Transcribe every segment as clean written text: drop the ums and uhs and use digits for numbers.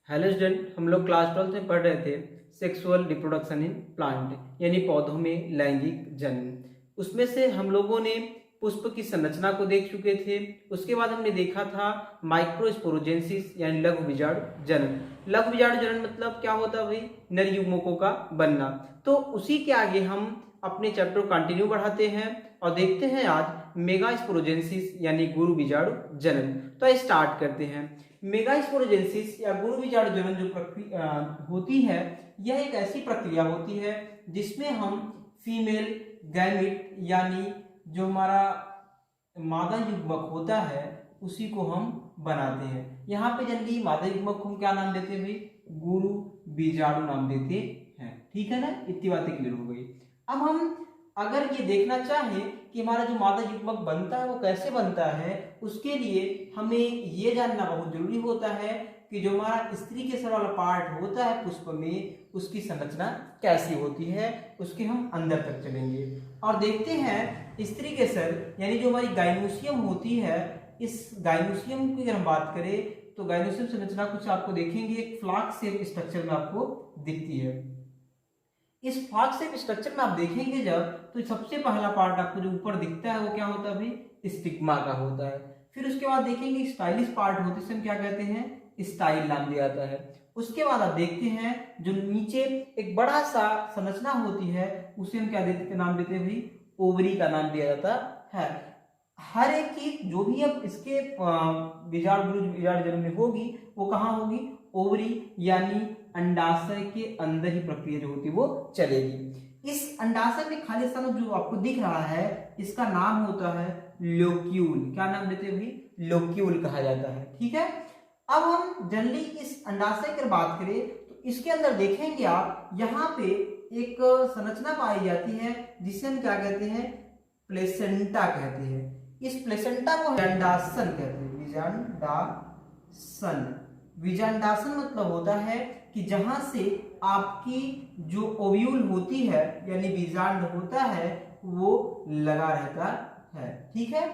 Hello student, हम लोग class 12 में पढ़ रहे थे सेक्सुअल रिप्रोडक्शन इन प्लांट यानी पौधों में लैंगिक जन्म। उसमें से हम लोगों ने पुष्प की संरचना को देख चुके थे। उसके बाद हमने देखा था माइक्रोस्पोरोजेंसिस यानी लघु बीजाणु जन्म। लघु बीजाणु जन्म मतलब क्या होता है भाई? नर युग्मकों का बनना। तो उसी के आगे हम अपने चैप्टर को कंटिन्यू बढ़ाते हैं और देखते हैं आज मेगास्पोरोजेंसिस यानी गुरु बीजाणु जन्म। तो स्टार्ट करते हैं। मेगास्पोरोजेंसिस या गुरु बीजाणु जनन जो प्रक्रिया होती है, यह एक ऐसी प्रक्रिया होती है जिसमें हम फीमेल गैमिट यानी जो हमारा मादा युग्मक होता है उसी को हम बनाते हैं। यहाँ पे जनरली मादा युग्मक को हम क्या नाम देते हैं भाई? गुरु बीजाणु नाम देते हैं। ठीक है ना, इतनी बातें क्लियर हो गई। अब हम अगर ये देखना चाहें कि हमारा जो मादा युग्मक बनता है वो कैसे बनता है, उसके लिए हमें ये जानना बहुत जरूरी होता है कि जो हमारा स्त्री के सर वाला पार्ट होता है पुष्प में, उसकी संरचना कैसी होती है। उसके हम अंदर तक चलेंगे और देखते हैं स्त्री के सर यानी जो हमारी गाइनोसियम होती है, इस गाइनोसियम की अगर हम बात करें तो गाइनोसियम संरचना कुछ आपको देखेंगे एक फ्लास्क शेप स्ट्रक्चर में आपको दिखती है। इस फ्लास्क शेप स्ट्रक्चर में आप देखेंगे जब, तो सबसे पहला पार्ट आपको जो ऊपर दिखता है वो क्या होता है भाई? स्टिग्मा का होता है। फिर उसके बाद देखेंगे स्टाइलिश पार्ट होते हैं, हम क्या कहते हैं? स्टाइल नाम दिया जाता है। उसके बाद आप देखते हैं जो नीचे एक बड़ा सा संरचना होती है उसे हम क्या देते नाम देते हैं भाई? ओवरी का नाम दिया जाता है। हर एक चीज जो भी अब इसके बीजाणु जन्म में होगी वो कहाँ होगी? ओवरी यानी अंडाशय के अंदर ही प्रक्रिया जो होती है वो चलेगी। इस अंडाशय में खाली स्थान जो आपको दिख रहा है इसका नाम होता है लोक्यूल। क्या नाम देते हैं भाई? लोक्यूल कहा जाता है। ठीक है। अब हम जनरली इस अंडाशय की बात करें तो इसके अंदर देखेंगे आप, यहाँ पे एक संरचना पाई जाती है जिसे हम क्या कहते हैं? प्लेसेंटा कहते हैं। इस प्लेसेंटा को विजांडासन कहते हैं। विजांडासन। विजांडासन मतलब होता है कि जहां से आपकी जो ओव्यूल होती है यानी बीजांड होता है वो लगा रहता है। ठीक है।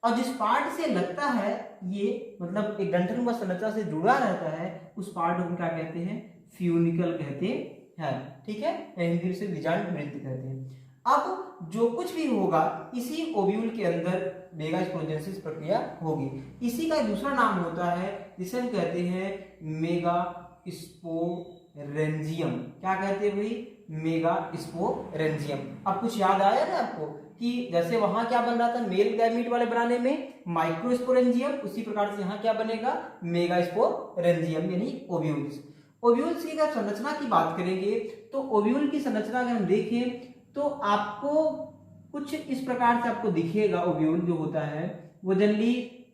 और जिस पार्ट से लगता है ये मतलब एक डंठल संरचना से जुड़ा रहता है उस पार्ट को हम क्या कहते हैं? फ्यूनिकल कहते हैं। ठीक है, हिंदी से बीजांड वृत्त कहते हैं। अब जो कुछ भी होगा इसी ओव्यूल के अंदर मेगास्पोरोजेंसिस प्रक्रिया होगी। इसी का दूसरा नाम होता है जिसे हम कहते हैं मेगास्पोरेंजियम। क्या कहते हैं भाई? मेगास्पोरेंजियम। अब कुछ याद आया ना आपको कि जैसे वहां क्या बन रहा था मेल गैमीट वाले बनाने में माइक्रोस्पोरेंजियम, उसी प्रकार से यहाँ क्या बनेगा? मेगास्पोरेंजियम यानी ओव्यूल्स। ओव्यूल्स की अगर संरचना की बात करेंगे तो ओव्यूल की संरचना अगर हम देखें तो आपको कुछ इस प्रकार से आपको दिखेगा। ओव्यूल जो होता है वो जनरली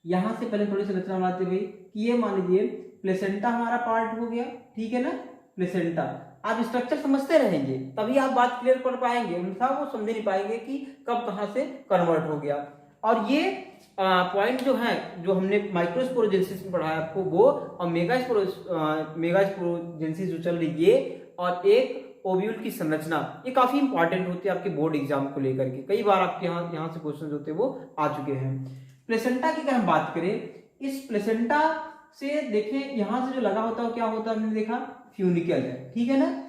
यहां से पहले थोड़ी संरचना बनाते हुए कि ये मान लीजिए प्लेसेंटा हमारा पार्ट हो गया। ठीक है ना, प्लेसेंटा। आप स्ट्रक्चर समझते रहेंगे तभी आप बात क्लियर कर पाएंगे, अन्यथा वो समझ नहीं पाएंगे कि कब कहां से कन्वर्ट हो गया। और ये पॉइंट जो है जो हमने माइक्रोस्पोरोजेंसिस में पढ़ा है आपको वो, और मेगास्पोरोजेंसिस जो चल रही है और एक ओव्यूल की संरचना, ये काफी इंपॉर्टेंट होती है आपके बोर्ड एग्जाम को लेकर के। कई बार आपके यहाँ से क्वेश्चन होते हैं वो आ चुके हैं। प्लेसेंटा की अगर हम बात करें, इस प्लेसेंटा से देखें यहां से जो लगा होता है क्या होता है? हमने देखा फ्यूनिकल है। ठीक है ना।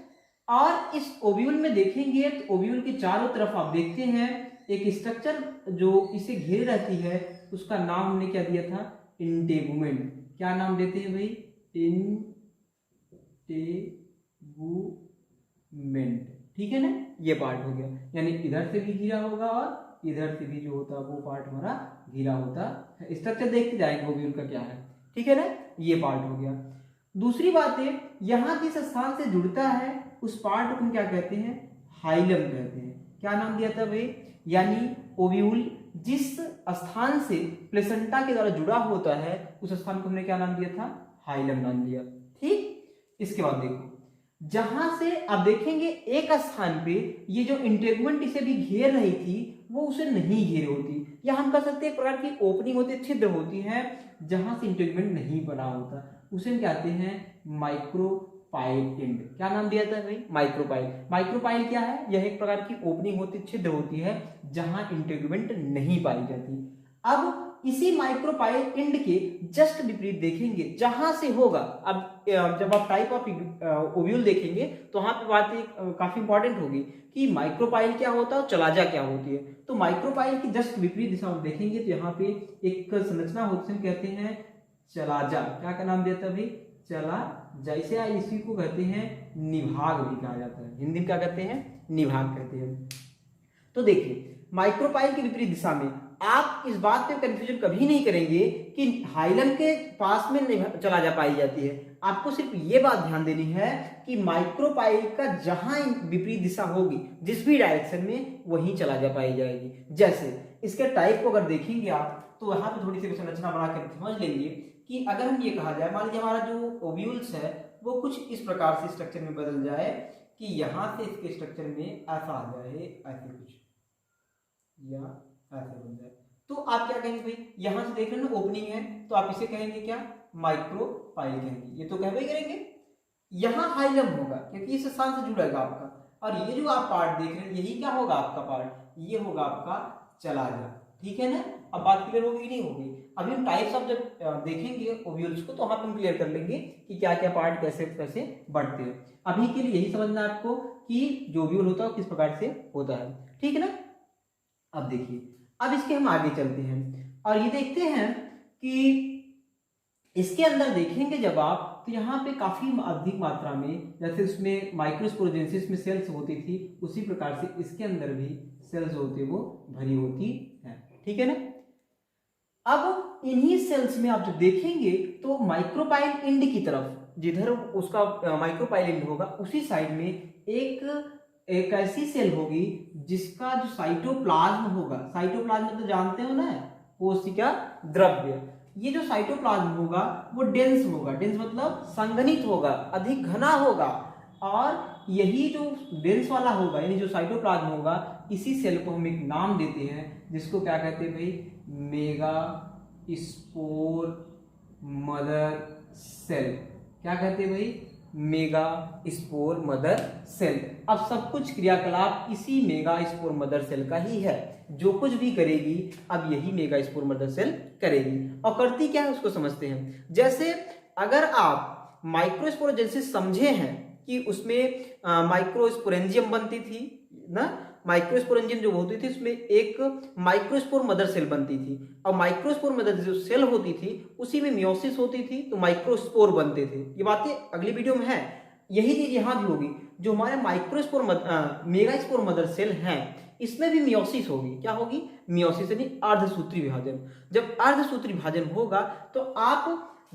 और इस ओव्यूल में देखेंगे तो ओव्यूल के चारों तरफ आप देखते हैं एक स्ट्रक्चर जो इसे घेरे रहती है, उसका नाम हमने क्या दिया था? इंटेगुमेंट। क्या नाम देते हैं भाई? इंटेगुमेंट। ठीक है ना, ये पार्ट हो गया। यानी इधर से भी घिरा होगा और इधर से भी जो होता है वो पार्ट हमारा घिरा होता है। स्ट्रक्चर देखते जाएंगे ओव्यूल का क्या है। ठीक है ना, ये पार्ट हो गया। दूसरी बात है, यहां जिस स्थान से जुड़ता है उस पार्ट को हम क्या कहते हैं? हाइलम कहते हैं। क्या नाम दिया था भाई? यानी ओव्यूल जिस स्थान से प्लेसेंटा के द्वारा जुड़ा होता है उस स्थान को हमने क्या नाम दिया था? हाइलम नाम दिया। ठीक। इसके बाद देखो, जहां से आप देखेंगे एक स्थान पे ये जो इंटेगुमेंट इसे भी घेर रही थी वो उसे नहीं घेरे होती, या हम कह सकते हैं एक प्रकार की ओपनिंग होती है, छिद्र होती है जहां से इंटेगुमेंट नहीं बना होता, उसे हम कहते हैं माइक्रोपाइल एंड। क्या नाम दिया था भाई? माइक्रोपाइल। माइक्रोपाइल क्या है? यह एक प्रकार की ओपनिंग होती, छिद्र होती है जहां इंटेगुमेंट नहीं पाई जाती। अब इसी माइक्रोपाइल एंड के जस्ट विपरीत देखेंगे जहां से होगा। अब जब आप टाइप ऑफ ओव्यूल देखेंगे तो वहां पे बात काफी इंपॉर्टेंट होगी कि माइक्रोपाइल क्या होता है और चलाजा क्या होती है। तो माइक्रोपाइल की जस्ट विपरीत दिशा में देखेंगे तो यहाँ पे एक संरचना होती है, कहते हैं चलाजा। क्या नाम देता है भाई? चला। जैसे इसी को कहते हैं निभाग भी कहा जाता है, हिंदी में क्या कहते हैं? निभाग कहते हैं। तो देखिए माइक्रोपाइल की विपरीत दिशा में आप इस बात पे कंफ्यूजन कभी नहीं करेंगे कि हाइलम के पास में चलाजा पाई जाती है। आपको सिर्फ ये बात ध्यान देनी है कि माइक्रोपाइल का जहां विपरीत दिशा होगी, जिस भी डायरेक्शन में, वहीं चलाजा पाई जाएगी। जैसे इसके टाइप को अगर देखेंगे आप तो यहाँ पे थोड़ी सी संरचना बनाकर समझ लेंगे कि अगर हम ये कहा जाए, मान लीजिए हमारा जो ओव्यूल्स है वो कुछ इस प्रकार से स्ट्रक्चर में बदल जाए कि यहाँ से इसके स्ट्रक्चर में ऐसा आ जाए, ऐसे कुछ या ऐसे बन जाए, तो आप क्या कहेंगे भाई? यहां से देख रहे हैं ना ओपनिंग है, तो आप इसे कहेंगे क्या? माइक्रोपाइल कहेंगे। ये तो कहवे ही करेंगे। यहां हाइलम होगा क्योंकि इस स्थान से जुड़ेगा आपका, और ये जो आप पार्ट देख रहे हैं यही क्या होगा आपका पार्ट? ये होगा आपका चलाजा। ठीक है ना? अब बात क्लियर होगी कि नहीं होगी? अभी हम टाइप्स ऑफ जब देखेंगे ओव्यूल्स को तो वहां पर हम क्लियर कर लेंगे कि क्या क्या पार्ट कैसे कैसे बढ़ते हैं। अभी के लिए यही समझना है आपको कि जो ओव्यूल होता है किस प्रकार से होता है। ठीक है ना? अब देखिए, अब इसके हम आगे चलते हैं और ये देखते हैं कि इसके अंदर देखेंगे जब आप तो यहाँ पे काफी अधिक मात्रा में, जैसे उसमें माइक्रोस्पोरोजेंसिस में सेल्स होती थी, उसी प्रकार से इसके अंदर भी सेल्स होती है वो भरी होती है। ठीक है ना? अब इन्हीं सेल्स में आप जब देखेंगे तो माइक्रोपाइल एंड की तरफ, जिधर उसका माइक्रोपाइल एंड होगा उसी साइड में एक ऐसी सेल होगी जिसका जो साइटोप्लाज्म होगा, साइटोप्लाज्म तो जानते हो ना, कोशिका द्रव्य। ये जो साइटोप्लाज्म होगा वो डेंस होगा, डेंस मतलब संघनित होगा, अधिक घना होगा, और यही जो डेंस वाला होगा यानी जो साइटोप्लाज्म होगा, इसी सेल को हम एक नाम देते हैं जिसको क्या कहते हैं भाई? Megaspore mother cell. क्या कहते हैं भाई? Megaspore mother cell. अब सब कुछ क्रियाकलाप इसी मेगा स्पोर मदर सेल का ही है, जो कुछ भी करेगी अब यही मेगा स्पोर मदर सेल करेगी। और करती क्या है उसको समझते हैं। जैसे अगर आप माइक्रोस्पोरोजेंसिस समझे हैं कि उसमें माइक्रोस्पोरेंजियम बनती थी ना, माइक्रोस्पोरेंजियम जो होती थी उसमें एक माइक्रोस्पोर मदर सेल बनती थी, और माइक्रोस्पोर मदर जो सेल होती थी उसी में मियोसिस होती थी तो माइक्रोस्पोर बनते थे। ये बातें अगली वीडियो में है। यही चीज यहाँ भी होगी। जो हमारे microspore megaspore mother cell हैं इसमें भी मियोसिस होगी। क्या होगी? मियोसिस यानी अर्धसूत्री विभाजन। जब अर्धसूत्री विभाजन होगा तो आप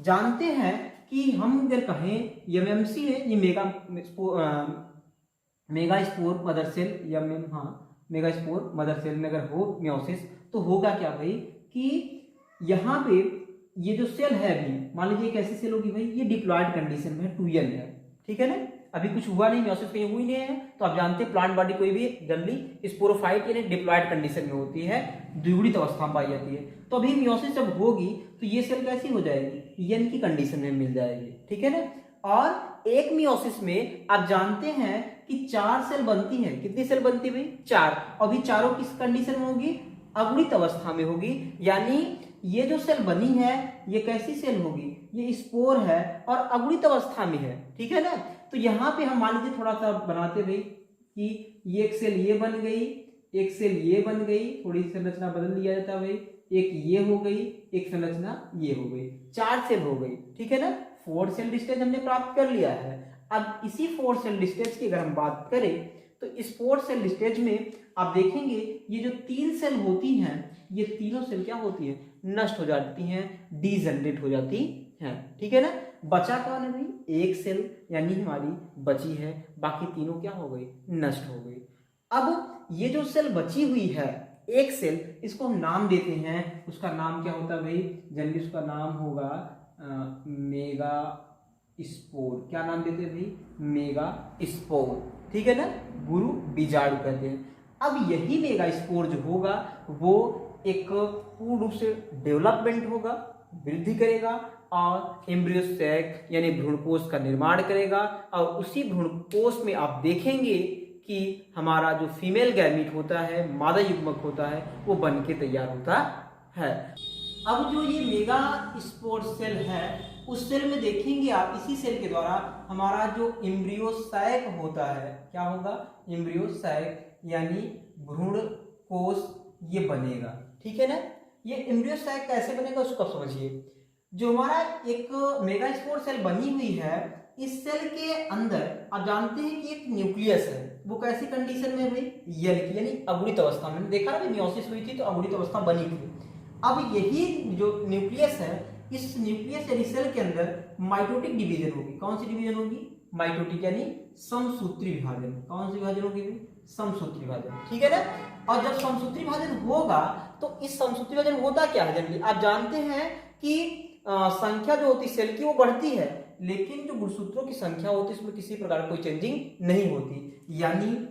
जानते हैं कि हम अगर कहें एमएमसी है, ये मेगा स्पोर मदर सेल या मेगा स्पोर मदर सेल में अगर हो मियोसिस तो होगा क्या भाई कि यहाँ पे ये जो सेल है अभी मान लीजिए एक ऐसी सेल होगी भाई, ये डिप्लॉयड कंडीशन में 2n है। ठीक है ना? अभी कुछ हुआ नहीं, मियोसिस कहीं हुई नहीं है, तो आप जानते हैं प्लांट बॉडी कोई भी जनरली स्पोरोफाइट यानी डिप्लॉयड कंडीशन में होती है, द्विगुणित अवस्था में पाई जाती है। तो अभी मियोसिस जब होगी तो ये सेल कैसी हो जाएगी? n की कंडीशन में मिल जाएगी। ठीक है ना? और एक मियोसिस में आप जानते हैं कि 4 सेल बनती है। कितनी सेल बनती है भाई? 4। अभी चारों किस कंडीशन में होगी? अगुणित अवस्था में होगी। यानी ये जो सेल बनी है ये कैसी सेल होगी? ये स्पोर है और अगुणित अवस्था में है। ठीक है ना? तो यहाँ पे हम मान लीजिए थोड़ा सा बनाते भाई कि ये एक सेल ये बन गई, एक सेल ये बन गई, थोड़ी सी संरचना बदल दिया जाता है भाई, एक ये हो गई, एक संरचना ये हो गई, 4 सेल हो गई। ठीक है ना? 4 सेल डिस्टेंस हमने प्राप्त कर लिया है। अब इसी 4 सेल डिस्टेंस की अगर हम बात करें तो इस 4 सेल डिस्टेंस में आप देखेंगे ये जो 3 सेल होती हैं ये तीनों सेल क्या होती है? नष्ट हो जाती हैं, डीजनरेट हो जाती हैं। ठीक है ना? बचा कौन है भाई? एक सेल यानी हमारी बची है, बाकी तीनों क्या हो गई? नष्ट हो गई। अब ये जो सेल बची हुई है एक सेल, इसको हम नाम देते हैं, उसका नाम क्या होता है भाई? जनरली उसका नाम होगा मेगा स्पोर। क्या नाम देते हैं भाई? Mega spore. ठीक है ना? गुरु बीजाणु कहते हैं। अब यही मेगा स्पोर जो होगा वो एक पूर्ण रूप से डेवलपमेंट होगा, वृद्धि करेगा और एम्ब्रियो सैक यानी भ्रूणपोष का निर्माण करेगा, और उसी भ्रूणपोष में आप देखेंगे कि हमारा जो फीमेल गैमीट होता है, मादा युग्मक होता है, वो बन के तैयार होता है। अब जो ये मेगा स्पोर सेल है, उस सेल में देखेंगे आप, इसी सेल के द्वारा हमारा जो एम्ब्रियो सैक होता है, क्या होगा, एम्ब्रियो सैक यानी भ्रूण कोष, ये बनेगा। ठीक है ना। ये एम्ब्रियो सैक कैसे बनेगा उसको आप समझिए। जो हमारा एक मेगा स्पोर सेल बनी हुई है, इस सेल के अंदर आप जानते हैं कि एक न्यूक्लियस है, वो कैसी कंडीशन में है भाई, यल की यानी अगुणित अवस्था में। देखा ना, मियोसिस हुई थी तो अगुणित अवस्था बनी थी। अब यही जो न्यूक्लियस है, इस न्यूक्लियस यानी सेल के अंदर माइटोटिक डिवीजन होगी। कौन सी डिवीजन होगी, माइटोटिक यानी समसूत्री विभाजन। कौन सी विभाजन होगी, समसूत्री विभाजन। ठीक है ना। और जब समसूत्री विभाजन होगा तो इस समसूत्री विभाजन होता क्या है, जनरली आप जानते हैं कि संख्या जो होती है सेल की वो बढ़ती है, लेकिन जो गुणसूत्रों की संख्या होती है उसमें किसी प्रकार कोई चेंजिंग नहीं होती। यानी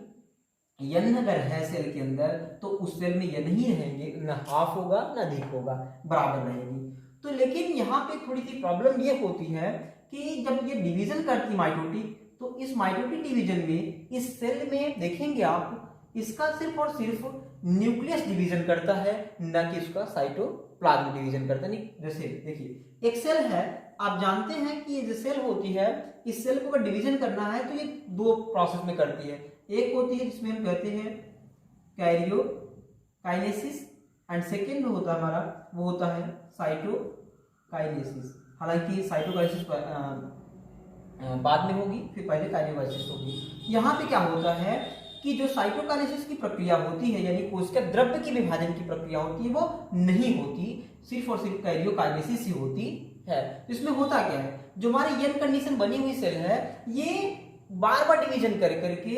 n अगर है सेल के अंदर तो उस सेल में n ही रहेंगे, न हाफ होगा न अधिक होगा, बराबर रहेगी। तो लेकिन यहाँ पे थोड़ी सी प्रॉब्लम ये होती है कि जब ये डिवीजन करती माइटोटिक, तो इस माइटोटिक डिवीजन में इस सेल में देखेंगे आप, इसका सिर्फ और सिर्फ न्यूक्लियस डिवीजन करता है, न कि उसका साइटोप्लाज्म डिवीजन करता है। जैसे देखिए एक सेल है, आप जानते हैं कि ये जो सेल होती है, इस सेल को अगर डिवीजन करना है तो ये दो प्रोसेस में करती है। एक होती है जिसमें हम कहते हैं कैरियोकाइनेसिस, एंड सेकेंड में होता है हमारा, वो होता है साइटोकाइनेसिस। हालांकि साइटोकाइनेसिस बाद में होगी, फिर पहले काइनेसिस होगी। यहाँ पे क्या होता है कि जो साइटोकाइनेसिस की प्रक्रिया होती है, यानी कोशिका द्रव्य की विभाजन की प्रक्रिया होती है, वो नहीं होती, सिर्फ और सिर्फ कैरियोकाइनेसिस ही होती है। इसमें होता क्या है, जो हमारी यन कंडीशन बनी हुई सेल है, ये बार बार डिवीजन कर करके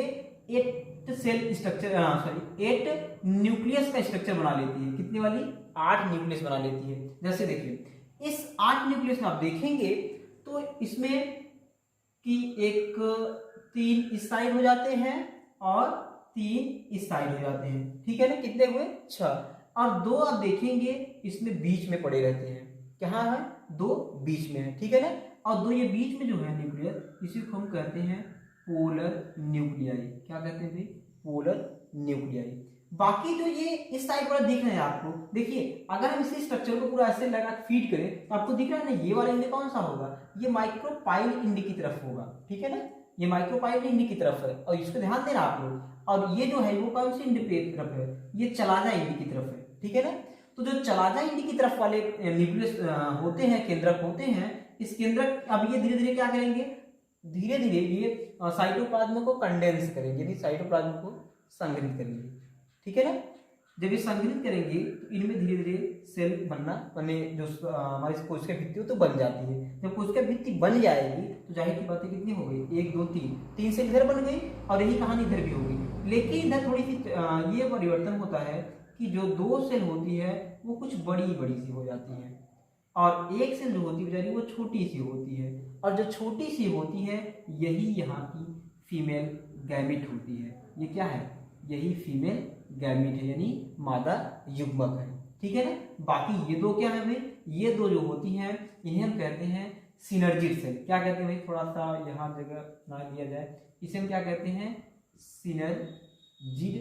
8 सेल स्ट्रक्चर, सॉरी 8 न्यूक्लियस का स्ट्रक्चर बना लेती है। कितनी वाली, 8 न्यूक्लियस बना लेती है। जैसे देखिए इस 8 न्यूक्लियस में आप देखेंगे तो इसमें कि एक 3 इस साइड हो जाते हैं और 3 इस साइड हो जाते हैं। ठीक है ना, कितने हुए, 6। और 2 आप देखेंगे इसमें बीच में पड़े रहते हैं। कहाँ है, 2 बीच में है। ठीक है ना। और 2 ये बीच में जो है न्यूक्लियस, इसी को हम कहते हैं पोलर न्यूक्लियाई। क्या कहते हैं भाई, पोलर न्यूक्लियाई। बाकी जो ये इस साइड वाला दिख रहा है आपको, देखिए अगर हम इसी स्ट्रक्चर को पूरा ऐसे लगा फीड करें तो आपको दिख रहा है ना, ये वाला इंड कौन सा होगा, ये माइक्रोपाइल इंड की तरफ होगा। ठीक है ना, ये माइक्रोपाइल इंड की तरफ है, और इसको ध्यान देना आप लोग। और ये जो है वो कौन सी इंड की तरफ है, ये चलाजा इंड की तरफ है। ठीक है ना। तो जो चलाजा इंड की तरफ वाले न्यूक्लियस होते हैं, केंद्रक होते हैं, इस केंद्रक अब ये धीरे धीरे क्या करेंगे, धीरे धीरे ये साइटोप्लाज्म को कंडेंस करेंगे, यानी साइटोप्लाज्म को संग्रहित करेंगे। ठीक है ना। जब ये संग्रहित करेंगे तो इनमें धीरे धीरे सेल बने जो हमारी कोशिका भित्ति हो तो बन जाती है। जब कोशिका भित्ति बन जाएगी तो जाहिर की बात है कितनी हो गई, 1 2 3 सेल इधर बन गई, और यही कहानी इधर भी होगी। लेकिन इधर थोड़ी सी ये परिवर्तन होता है कि जो 2 सेल होती है वो कुछ बड़ी बड़ी सी हो जाती है, और एक सेल जो होती है बेचारी वो छोटी सी होती है। और जो छोटी सी होती है यही यहाँ की फीमेल गैमिट होती है। ये क्या है, यही फीमेल गैमिट है, यानी मादा युग्मक है। ठीक है ना। बाकी ये 2 क्या है भाई, ये 2 जो होती हैं इन्हें हम कहते हैं सिनर्जिड सेल। क्या कहते हैं भाई, थोड़ा सा यहाँ जगह ना लिया जाए, इसे हम क्या कहते हैं, सिनर्जिड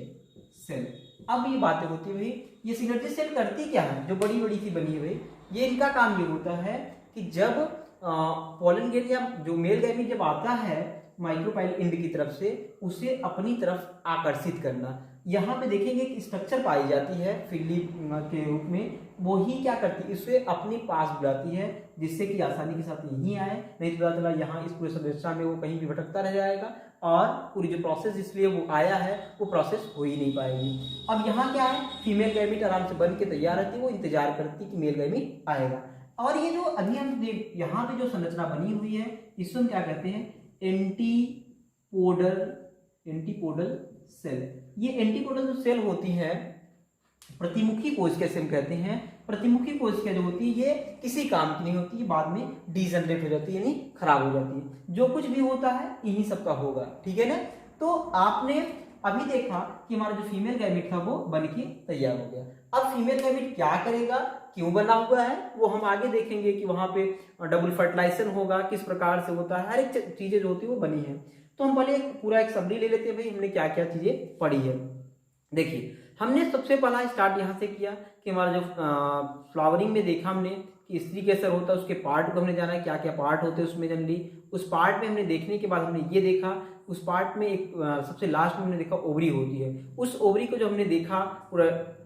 सेल। अब ये बातें होती है भाई, ये सिनर्जिड सेल करती क्या है, जो बड़ी बड़ी सी बनी हुई, ये इनका काम ये होता है कि जब पॉलन ग्रेन या जो मेल गैमीट जब आता है माइक्रोपाइल इंड की तरफ से, उसे अपनी तरफ आकर्षित करना। यहाँ पे देखेंगे कि स्ट्रक्चर पाई जाती है फिल्ली के रूप में, वो ही क्या करती है, इसे अपने पास बुलाती है, जिससे कि आसानी के साथ यहीं आए, नहीं तो पता चला यहाँ इस पूरे संरचना में वो कहीं भी भटकता रह जाएगा, और पूरी जो प्रोसेस इसलिए वो आया है वो प्रोसेस हो ही नहीं पाएगी। अब यहाँ क्या है, फीमेल गैमीट आराम से बन के तैयार रहती है, वो इंतजार करती कि मेल गैमीट आएगा। और ये जो अभी हम यहाँ पे जो संरचना बनी हुई है, इसको हम क्या कहते हैं, एंटीपोडल सेल। ये एंटीपोडल जो सेल होती है, प्रतिमुखी कोशिका से हम कहते हैं। प्रतिमुखी कोशिका जो होती है ये किसी काम की नहीं होती, ये बाद में डिजनरेट हो जाती है, यानी खराब हो जाती है। जो कुछ भी होता है इन्हीं सबका होगा। ठीक है ना। तो आपने अभी देखा कि हमारा जो फीमेल गैमीट था वो बन के तैयार हो गया। अब फीमेल गैमीट क्या करेगा, क्यों बना हुआ है, वो हम आगे देखेंगे कि वहां पे डबल फर्टिलाइजेशन होगा, किस प्रकार से होता है, हर एक चीजें जो होती है वो बनी है। तो हम पहले पूरा एक समरी ले लेते हैं भाई, हमने क्या क्या चीजें पढ़ी है। देखिए हमने सबसे पहला स्टार्ट यहाँ से किया कि हमारा जो फ्लावरिंग में देखा हमने कि स्त्री कैसे होता है, उसके पार्ट को हमने जाना है क्या क्या पार्ट होते हैं उसमें जनरली। उस पार्ट में हमने देखने के बाद हमने ये देखा, उस पार्ट में एक सबसे लास्ट में हमने देखा ओवरी होती है। उस ओवरी को जब हमने देखा, पूरा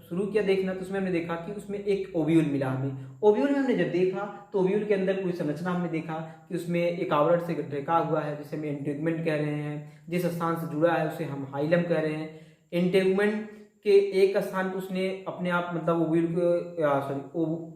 शुरू किया देखना, तो उसमें हमने देखा कि उसमें एक ओव्यूल मिला हमें। ओव्यूल में हमने जब देखा तो ओव्यूल के अंदर पूरी संरचना हमने देखा कि उसमें एक आवरण से ढका हुआ है, जिसे हम इंटेगुमेंट कह रहे हैं। जिस स्थान से जुड़ा है उसे हम हाइलम कह रहे हैं। इंटेगुमेंट के एक स्थान पर उसने अपने आप मतलब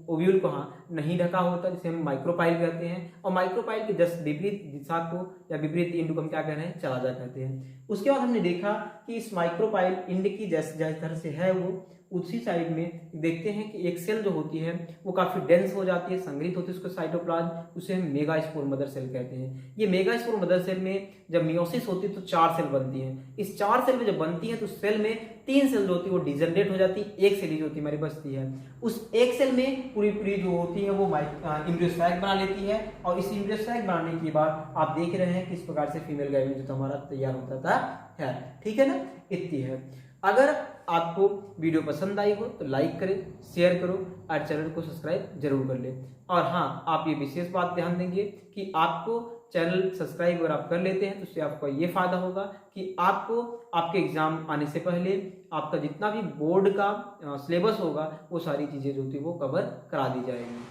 ओव्यूल को नहीं ढका होता, जिसे हम माइक्रोपाइल कहते हैं। और माइक्रोपाइल के जस्ट विपरीत दिशा को या विपरीत इंड को हम क्या कह रहे हैं, चलाजा कहते हैं। उसके बाद हमने देखा कि इस माइक्रोपाइल इंड की जिस तरह से है वो उसी साइड में देखते हैं कि एक सेल जो होती है वो काफी डेंस हो जाती है, संग्रहित होती है उसको साइटोप्लाज्म, उसे हम मेगास्पोर मदर सेल कहते हैं। ये मेगास्पोर मदर सेल में जब मियोसिस होती है तो 4 सेल बनती हैं। इस 4 सेल में जब बनती है तो सेल में 3 सेल जो होती है वो डिजनरेट हो जाती है, एक सेल ही जो होती है हमारी बचती है। उस एक सेल में पूरी पूरी जो होती है वो एम्ब्रियोसाइक बना लेती है। और इस एम्ब्रियोसाइक बनाने के बाद आप देख रहे हैं किस प्रकार से फीमेल गाइनिक जो हमारा तैयार होता था है। ठीक है ना, इतनी है। अगर आपको वीडियो पसंद आई हो तो लाइक करें, शेयर करो और चैनल को सब्सक्राइब जरूर कर लें। और हाँ, आप ये विशेष बात ध्यान देंगे कि आपको चैनल सब्सक्राइब अगर आप कर लेते हैं तो उससे आपको ये फायदा होगा कि आपको आपके एग्जाम आने से पहले आपका जितना भी बोर्ड का सिलेबस होगा वो सारी चीज़ें जो थी वो कवर करा दी जाएगी।